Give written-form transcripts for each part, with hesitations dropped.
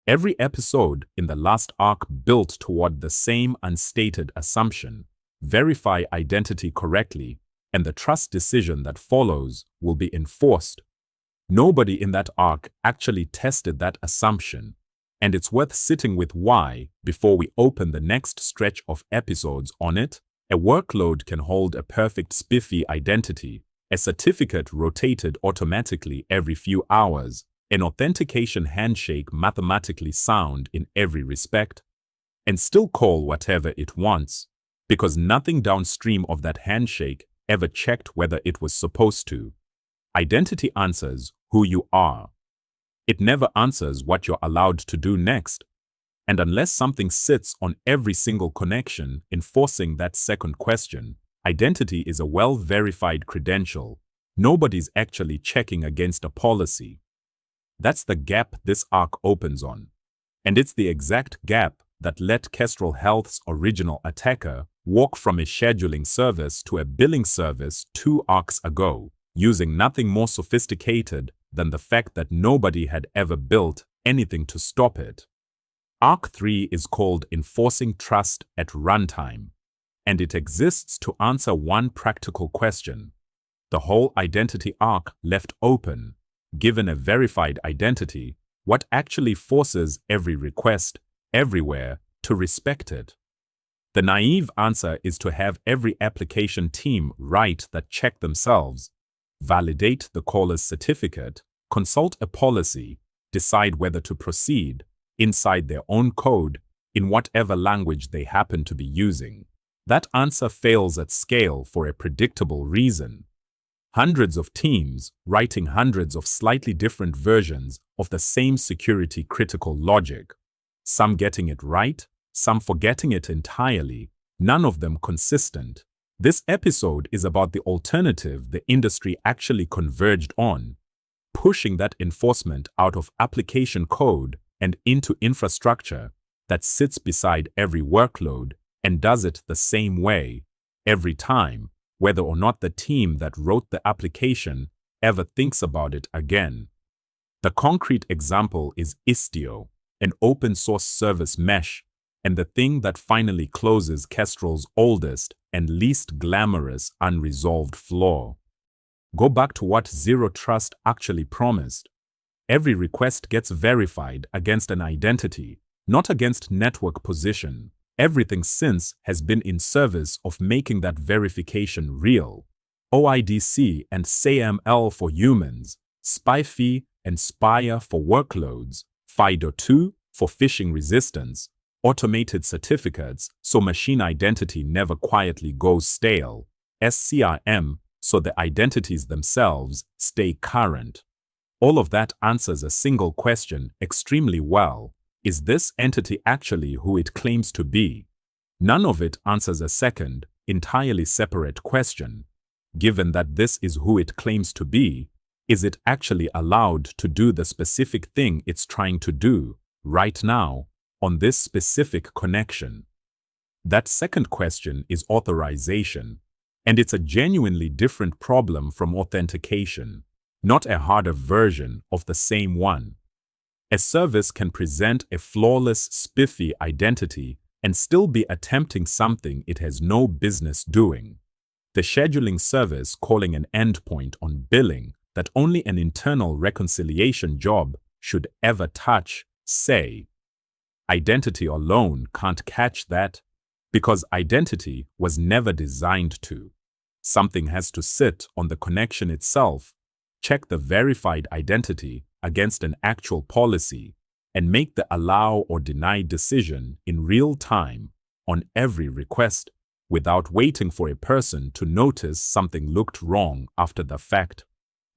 Every episode in the last arc built toward the same unstated assumption: verify identity correctly, and the trust decision that follows will be enforced. Nobody in that arc actually tested that assumption, and it's worth sitting with why before we open the next stretch of episodes on it. A workload can hold a perfect SPIFFE identity, a certificate rotated automatically every few hours, an authentication handshake mathematically sound in every respect, and still call whatever it wants, because nothing downstream of that handshake ever checked whether it was supposed to. Identity answers who you are. It never answers what you're allowed to do next. And unless something sits on every single connection enforcing that second question, identity is a well-verified credential. Nobody's actually checking against a policy. That's the gap this arc opens on. And it's the exact gap that let Kestrel Health's original attacker walk from a scheduling service to a billing service 2 arcs ago, using nothing more sophisticated than the fact that nobody had ever built anything to stop it. Arc 3 is called Enforcing Trust at Runtime, and it exists to answer one practical question. The whole identity arc left open. Given a verified identity, what actually forces every request, everywhere, to respect it? The naive answer is to have every application team write that check themselves, validate the caller's certificate, consult a policy, decide whether to proceed, inside their own code, in whatever language they happen to be using. That answer fails at scale for a predictable reason. Hundreds of teams writing hundreds of slightly different versions of the same security-critical logic. Some getting it right, some forgetting it entirely, none of them consistent. This episode is about the alternative the industry actually converged on, pushing that enforcement out of application code and into infrastructure that sits beside every workload and does it the same way, every time, whether or not the team that wrote the application ever thinks about it again. The concrete example is Istio, an open-source service mesh, and the thing that finally closes Kestrel's oldest and least glamorous unresolved flaw. Go back to what Zero Trust actually promised. Every request gets verified against an identity, not against network position. Everything since has been in service of making that verification real. OIDC and SAML for humans, SPIFFE and SPIRE for workloads, FIDO2 for phishing resistance, automated certificates so machine identity never quietly goes stale, SCRM so the identities themselves stay current. All of that answers a single question extremely well. Is this entity actually who it claims to be? None of it answers a second, entirely separate question. Given that this is who it claims to be, is it actually allowed to do the specific thing it's trying to do, right now, on this specific connection? That second question is authorization, and it's a genuinely different problem from authentication, not a harder version of the same one. A service can present a flawless SPIFFE identity and still be attempting something it has no business doing. The scheduling service calling an endpoint on billing that only an internal reconciliation job should ever touch, say. Identity alone can't catch that, because identity was never designed to. Something has to sit on the connection itself, check the verified identity against an actual policy, and make the allow or deny decision in real time on every request, without waiting for a person to notice something looked wrong after the fact.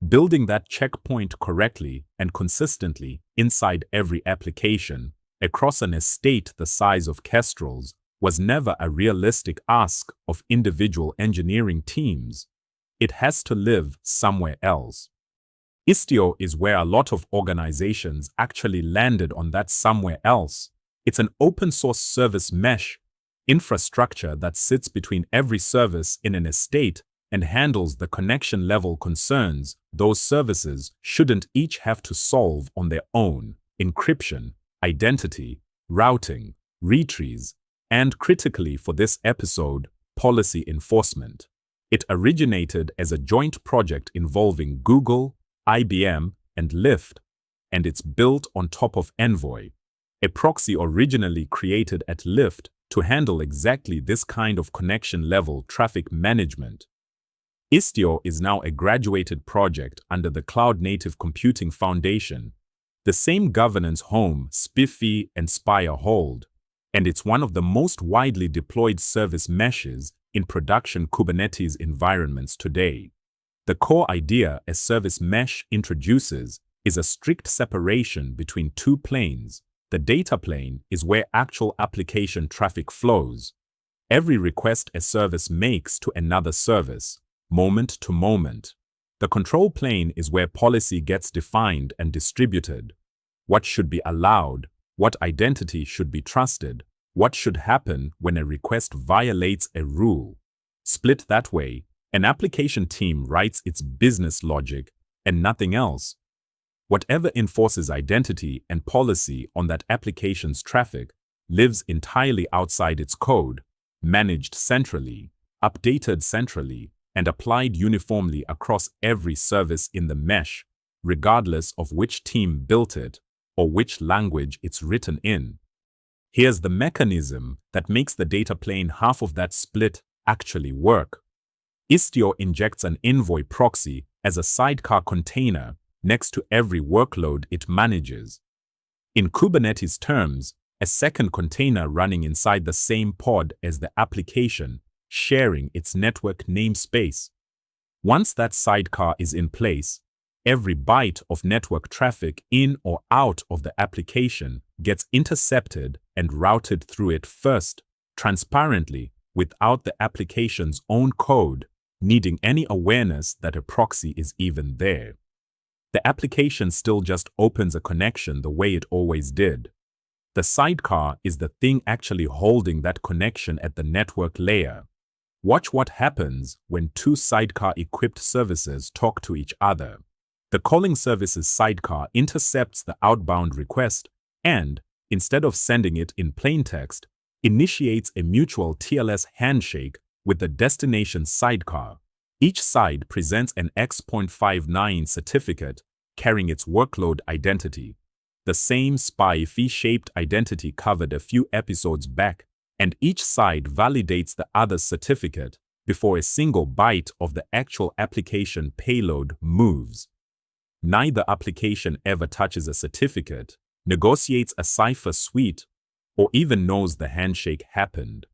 Building that checkpoint correctly and consistently inside every application across an estate the size of Kestrel's was never a realistic ask of individual engineering teams. It has to live somewhere else. Istio is where a lot of organizations actually landed on that somewhere else. It's an open-source service mesh infrastructure that sits between every service in an estate and handles the connection-level concerns those services shouldn't each have to solve on their own: encryption, identity, routing, retries, and critically for this episode, policy enforcement. It originated as a joint project involving Google, IBM, and Lyft, and it's built on top of Envoy, a proxy originally created at Lyft to handle exactly this kind of connection-level traffic management. Istio is now a graduated project under the Cloud Native Computing Foundation, the same governance home SPIFFE and Spire hold, and it's one of the most widely deployed service meshes in production Kubernetes environments today. The core idea a service mesh introduces is a strict separation between two planes. The data plane is where actual application traffic flows. Every request a service makes to another service, moment to moment. The control plane is where policy gets defined and distributed. What should be allowed, what identity should be trusted, what should happen when a request violates a rule. Split that way, an application team writes its business logic and nothing else. Whatever enforces identity and policy on that application's traffic lives entirely outside its code, managed centrally, updated centrally, and applied uniformly across every service in the mesh, regardless of which team built it or which language it's written in. Here's the mechanism that makes the data plane half of that split actually work. Istio injects an Envoy proxy as a sidecar container next to every workload it manages. In Kubernetes terms, a second container running inside the same pod as the application, sharing its network namespace. Once that sidecar is in place, every byte of network traffic in or out of the application gets intercepted and routed through it first, transparently, without the application's own code needing any awareness that a proxy is even there. The application still just opens a connection the way it always did. The sidecar is the thing actually holding that connection at the network layer. Watch what happens when two sidecar-equipped services talk to each other. The calling service's sidecar intercepts the outbound request and, instead of sending it in plain text, initiates a mutual TLS handshake with the destination sidecar. Each side presents an X.59 certificate carrying its workload identity, the same SPIFFE-shaped identity covered a few episodes back, and each side validates the other's certificate before a single byte of the actual application payload moves. Neither application ever touches a certificate, negotiates a cipher suite, or even knows the handshake happened.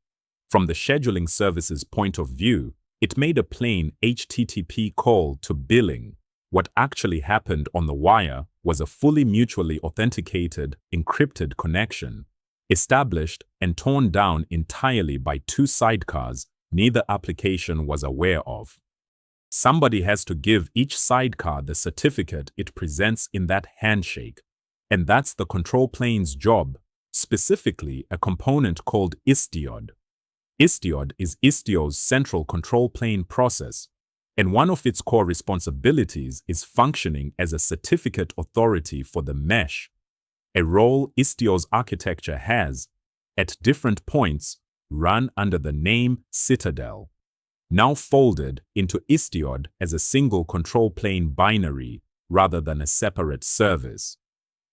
From the scheduling service's point of view, it made a plain HTTP call to billing. What actually happened on the wire was a fully mutually authenticated, encrypted connection, established and torn down entirely by two sidecars neither application was aware of. Somebody has to give each sidecar the certificate it presents in that handshake, and that's the control plane's job, specifically a component called istiod. Istiod is Istio's central control plane process, and one of its core responsibilities is functioning as a certificate authority for the mesh, a role Istio's architecture has, at different points, run under the name Citadel, now folded into istiod as a single control plane binary rather than a separate service.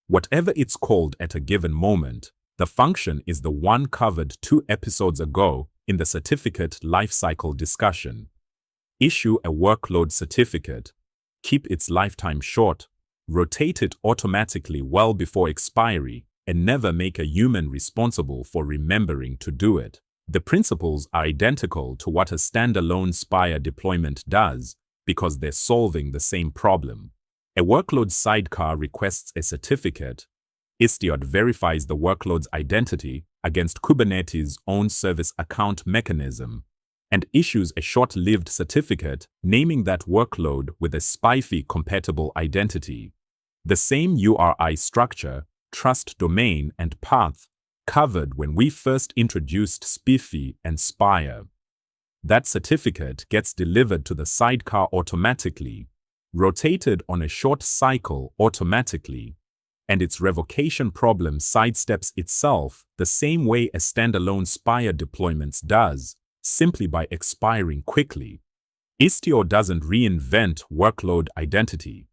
Whatever it's called at a given moment, the function is the one covered 2 episodes ago in the certificate lifecycle discussion. Issue a workload certificate, keep its lifetime short, rotate it automatically well before expiry, and never make a human responsible for remembering to do it. The principles are identical to what a standalone Spire deployment does because they're solving the same problem. A workload sidecar requests a certificate. Istiod verifies the workload's identity against Kubernetes' own service account mechanism and issues a short-lived certificate naming that workload with a SPIFFE-compatible identity. The same URI structure, trust domain, and path covered when we first introduced SPIFFE and Spire. That certificate gets delivered to the sidecar automatically, rotated on a short cycle automatically, and its revocation problem sidesteps itself the same way a standalone Spire deployment does, simply by expiring quickly. Istio doesn't reinvent workload identity.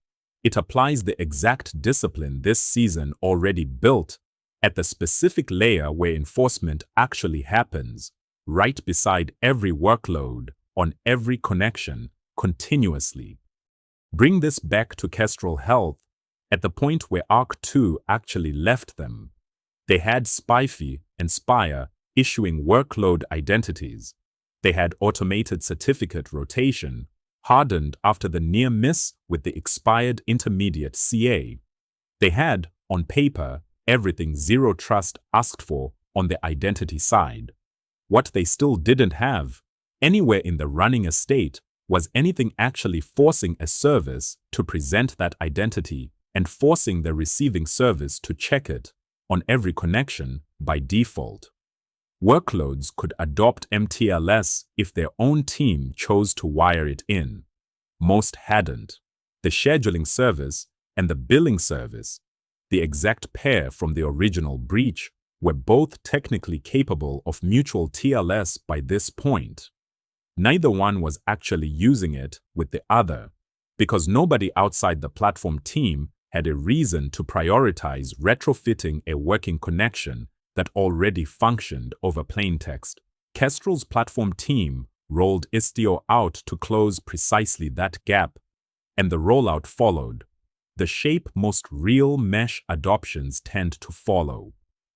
It applies the exact discipline this season already built at the specific layer where enforcement actually happens, right beside every workload, on every connection, continuously. Bring this back to Kestrel Health, at the point where Arc 2 actually left them. They had SPIFFE and Spire issuing workload identities. They had automated certificate rotation, hardened after the near miss with the expired intermediate CA. They had, on paper, everything Zero Trust asked for on the identity side. What they still didn't have, anywhere in the running estate, was anything actually forcing a service to present that identity and forcing the receiving service to check it on every connection by default. Workloads could adopt mTLS if their own team chose to wire it in. Most hadn't. The scheduling service and the billing service, the exact pair from the original breach, were both technically capable of mutual TLS by this point. Neither one was actually using it with the other, because nobody outside the platform team had a reason to prioritize retrofitting a working connection that already functioned over plaintext. Kestrel's platform team rolled Istio out to close precisely that gap, and the rollout followed. The shape most real mesh adoptions tend to follow.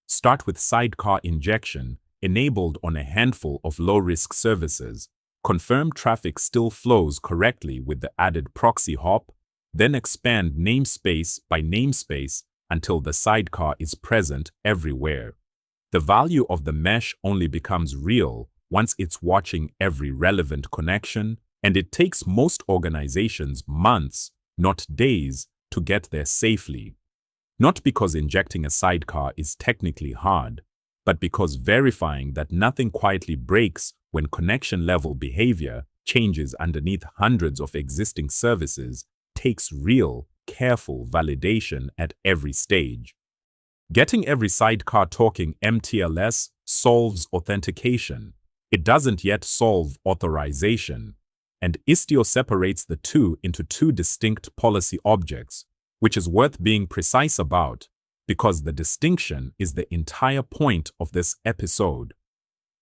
Start with sidecar injection, enabled on a handful of low-risk services. Confirm traffic still flows correctly with the added proxy hop, then expand namespace by namespace until the sidecar is present everywhere. The value of the mesh only becomes real once it's watching every relevant connection, and it takes most organizations months, not days, to get there safely. Not because injecting a sidecar is technically hard, but because verifying that nothing quietly breaks when connection-level behavior changes underneath hundreds of existing services takes real, careful validation at every stage. Getting every sidecar talking mTLS solves authentication. It doesn't yet solve authorization, and Istio separates the two into two distinct policy objects, which is worth being precise about, because the distinction is the entire point of this episode.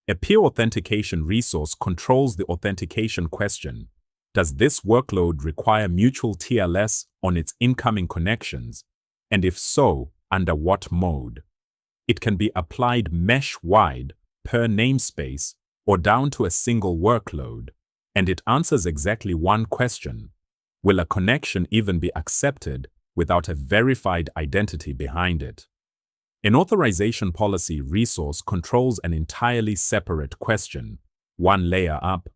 A PeerAuthentication resource controls the authentication question. Does this workload require mutual TLS on its incoming connections? And if so, under what mode? It can be applied mesh-wide, per namespace, or down to a single workload, and it answers exactly one question. Will a connection even be accepted without a verified identity behind it? An authorization policy resource controls an entirely separate question, one layer up.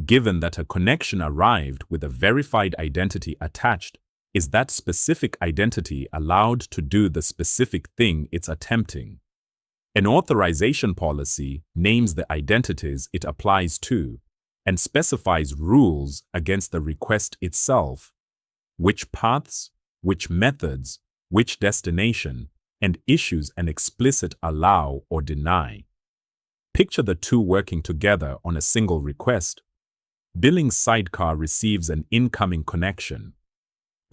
Given that a connection arrived with a verified identity attached, is that specific identity allowed to do the specific thing it's attempting? An authorization policy names the identities it applies to and specifies rules against the request itself, which paths, which methods, which destination, and issues an explicit allow or deny. Picture the two working together on a single request. Billing sidecar receives an incoming connection.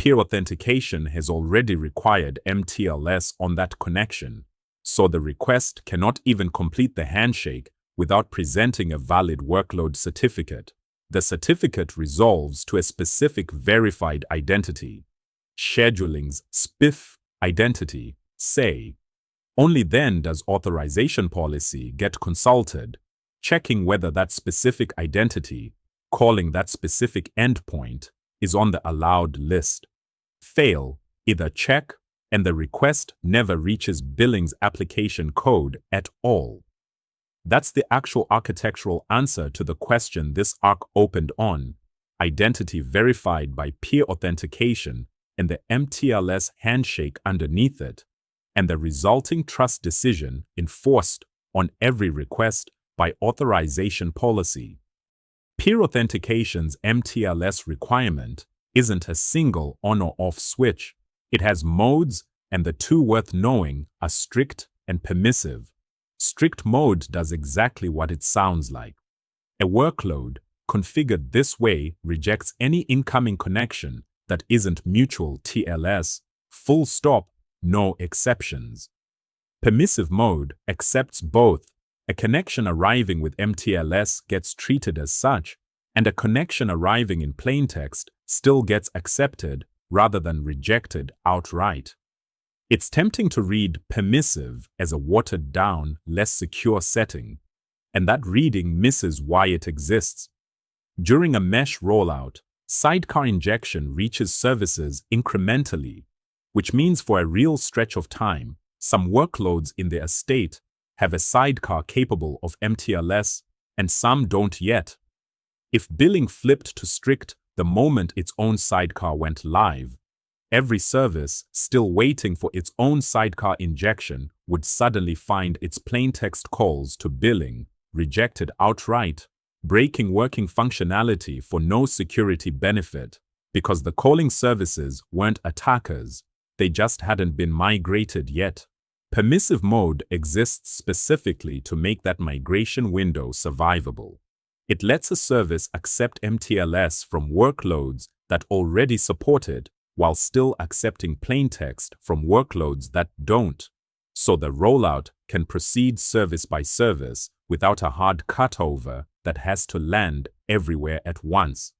PeerAuthentication has already required mTLS on that connection, so the request cannot even complete the handshake without presenting a valid workload certificate. The certificate resolves to a specific verified identity. Scheduling's SPIFFE identity, say. Only then does authorization policy get consulted, checking whether that specific identity, calling that specific endpoint, is on the allowed list. Fail, either check, and the request never reaches billing's application code at all. That's the actual architectural answer to the question this arc opened on: identity verified by PeerAuthentication and the mTLS handshake underneath it, and the resulting trust decision enforced on every request by authorization policy. PeerAuthentication's mTLS requirement isn't a single on or off switch. It has modes and the two worth knowing are strict and permissive. Strict mode does exactly what it sounds like. A workload configured this way rejects any incoming connection that isn't mutual TLS, full stop, no exceptions. Permissive mode accepts both. A connection arriving with mTLS gets treated as such, and a connection arriving in plaintext still gets accepted rather than rejected outright. It's tempting to read permissive as a watered-down, less secure setting, and that reading misses why it exists. During a mesh rollout, sidecar injection reaches services incrementally, which means for a real stretch of time, some workloads in the estate have a sidecar capable of mTLS, and some don't yet. If billing flipped to strict the moment its own sidecar went live, every service still waiting for its own sidecar injection would suddenly find its plaintext calls to billing rejected outright, breaking working functionality for no security benefit, because the calling services weren't attackers, they just hadn't been migrated yet. Permissive mode exists specifically to make that migration window survivable. It lets a service accept mTLS from workloads that already support it while still accepting plaintext from workloads that don't, so the rollout can proceed service by service without a hard cutover that has to land everywhere at once.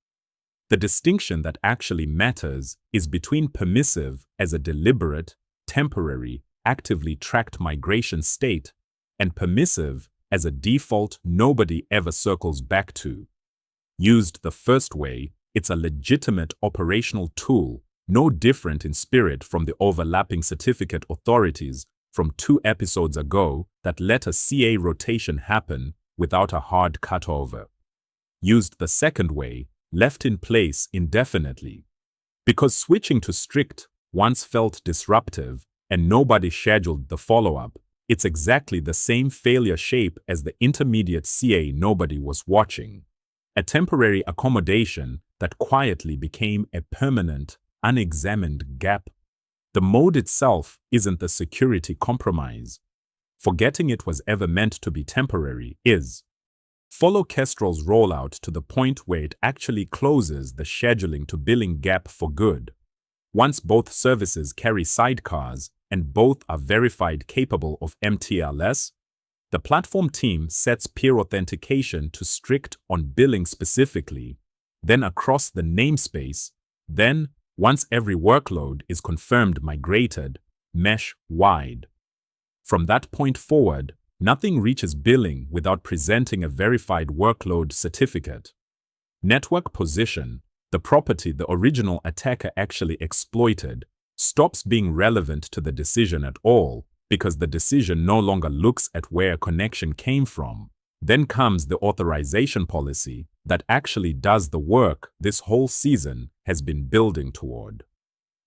The distinction that actually matters is between permissive as a deliberate, temporary, actively tracked migration state and permissive as a default nobody ever circles back to. Used the first way, it's a legitimate operational tool, no different in spirit from the overlapping certificate authorities from 2 episodes ago that let a CA rotation happen without a hard cutover. Used the second way, left in place indefinitely. Because switching to strict once felt disruptive and nobody scheduled the follow-up, it's exactly the same failure shape as the intermediate CA nobody was watching. A temporary accommodation that quietly became a permanent, unexamined gap. The mode itself isn't the security compromise. Forgetting it was ever meant to be temporary is. Follow Kestrel's rollout to the point where it actually closes the scheduling to billing gap for good. Once both services carry sidecars and both are verified capable of mTLS, the platform team sets PeerAuthentication to strict on billing specifically, then across the namespace, then, once every workload is confirmed migrated, mesh-wide. From that point forward, nothing reaches billing without presenting a verified workload certificate. Network position, the property the original attacker actually exploited, stops being relevant to the decision at all because the decision no longer looks at where a connection came from. Then comes the authorization policy that actually does the work this whole season has been building toward.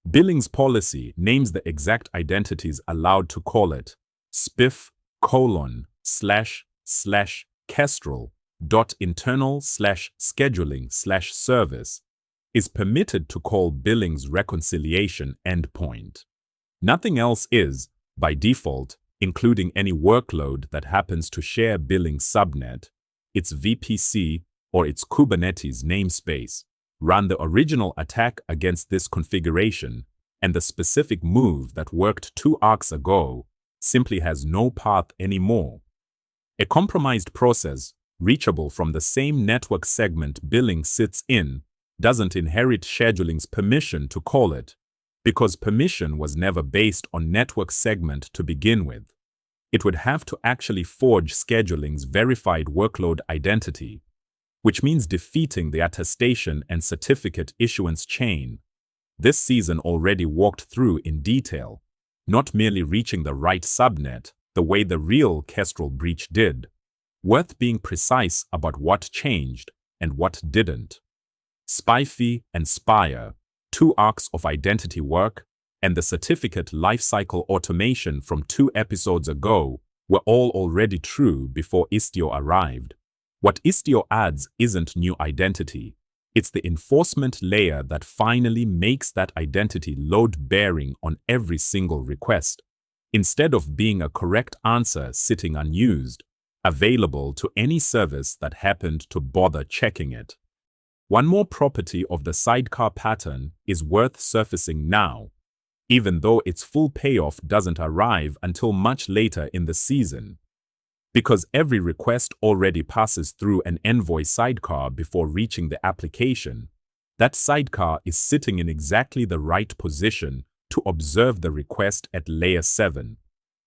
Billing's policy names the exact identities allowed to call it spiff://kestrel.internal/scheduling/service is permitted to call billing's reconciliation endpoint. Nothing else is, by default, including any workload that happens to share billing subnet, its VPC, or its Kubernetes namespace. Run the original attack against this configuration, and the specific move that worked 2 arcs ago simply has no path anymore. A compromised process, reachable from the same network segment billing sits in, doesn't inherit scheduling's permission to call it, because permission was never based on network segment to begin with. It would have to actually forge scheduling's verified workload identity, which means defeating the attestation and certificate issuance chain. This season already walked through in detail, not merely reaching the right subnet the way the real Kestrel breach did. Worth being precise about what changed and what didn't. SPIFFE and SPIRE, 2 arcs of identity work, and the certificate lifecycle automation from 2 episodes ago were all already true before Istio arrived. What Istio adds isn't new identity, It's the enforcement layer that finally makes that identity load-bearing on every single request, instead of being a correct answer sitting unused, available to any service that happened to bother checking it. One more property of the sidecar pattern is worth surfacing now, even though its full payoff doesn't arrive until much later in the season. Because every request already passes through an Envoy sidecar before reaching the application, that sidecar is sitting in exactly the right position to observe the request at layer 7.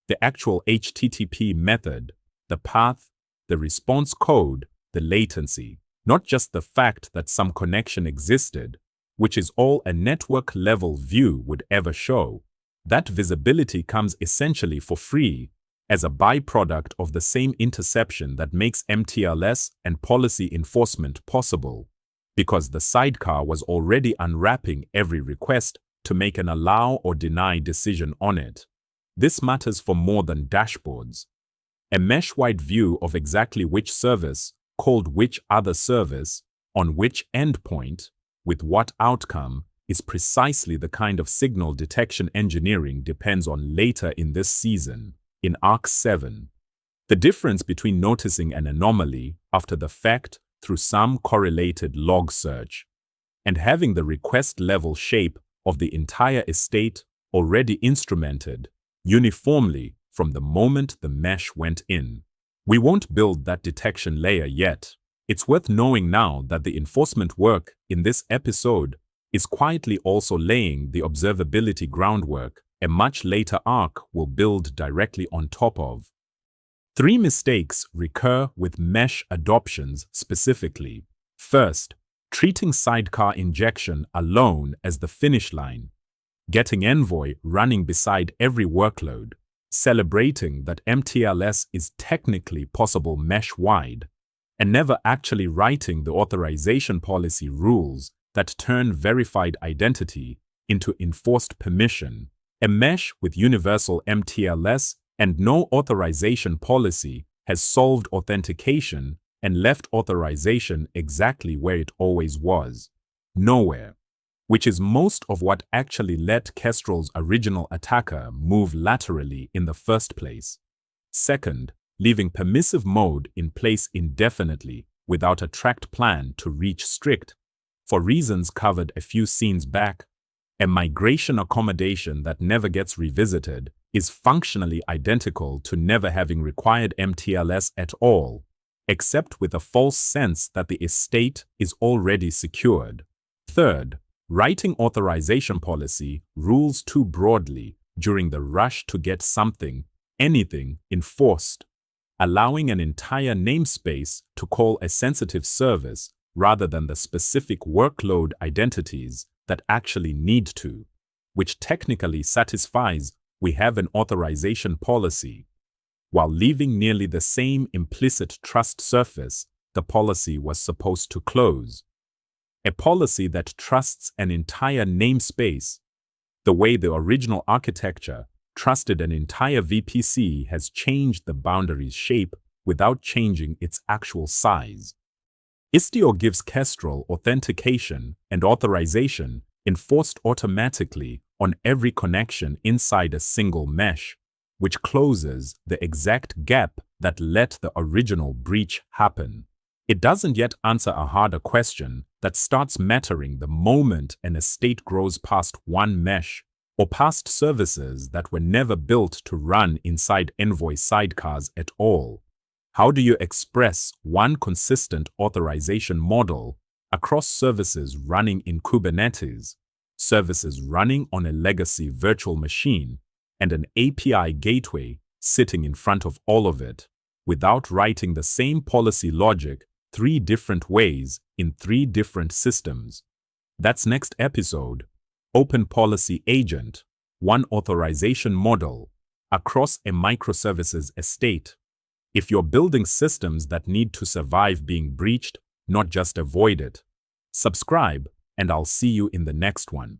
The actual HTTP method, the path, the response code, the latency, not just the fact that some connection existed, which is all a network-level view would ever show. That visibility comes essentially for free, as a byproduct of the same interception that makes mTLS and policy enforcement possible, because the sidecar was already unwrapping every request to make an allow or deny decision on it. This matters for more than dashboards. A mesh-wide view of exactly which service called which other service, on which endpoint, with what outcome, is precisely the kind of signal detection engineering depends on later in this season. In Arc 7, the difference between noticing an anomaly after the fact through some correlated log search and having the request-level shape of the entire estate already instrumented uniformly from the moment the mesh went in. We won't build that detection layer yet. It's worth knowing now that the enforcement work in this episode is quietly also laying the observability groundwork a much later arc will build directly on top of. 3 mistakes recur with mesh adoptions specifically. First, treating sidecar injection alone as the finish line, getting Envoy running beside every workload, celebrating that mTLS is technically possible mesh-wide, and never actually writing the authorization policy rules that turn verified identity into enforced permission. A mesh with universal mTLS and no authorization policy has solved authentication and left authorization exactly where it always was, nowhere, which is most of what actually let Kestrel's original attacker move laterally in the first place. Second, leaving permissive mode in place indefinitely without a tracked plan to reach strict, for reasons covered a few scenes back. A migration accommodation that never gets revisited is functionally identical to never having required mTLS at all, except with a false sense that the estate is already secured. Third, writing authorization policy rules too broadly during the rush to get anything enforced, allowing an entire namespace to call a sensitive service rather than the specific workload identities that actually need to, which technically satisfies we have an authorization policy, while leaving nearly the same implicit trust surface the policy was supposed to close. A policy that trusts an entire namespace, the way the original architecture trusted an entire VPC, has changed the boundary's shape without changing its actual size. Istio gives Kestrel authentication and authorization enforced automatically on every connection inside a single mesh, which closes the exact gap that let the original breach happen. It doesn't yet answer a harder question that starts mattering the moment an estate grows past one mesh or past services that were never built to run inside Envoy sidecars at all. How do you express one consistent authorization model across services running in Kubernetes, services running on a legacy virtual machine, and an API gateway sitting in front of all of it, without writing the same policy logic 3 different ways in 3 different systems? That's next episode. Open Policy Agent, one authorization model across a microservices estate. If you're building systems that need to survive being breached, not just avoid it. Subscribe, and I'll see you in the next one.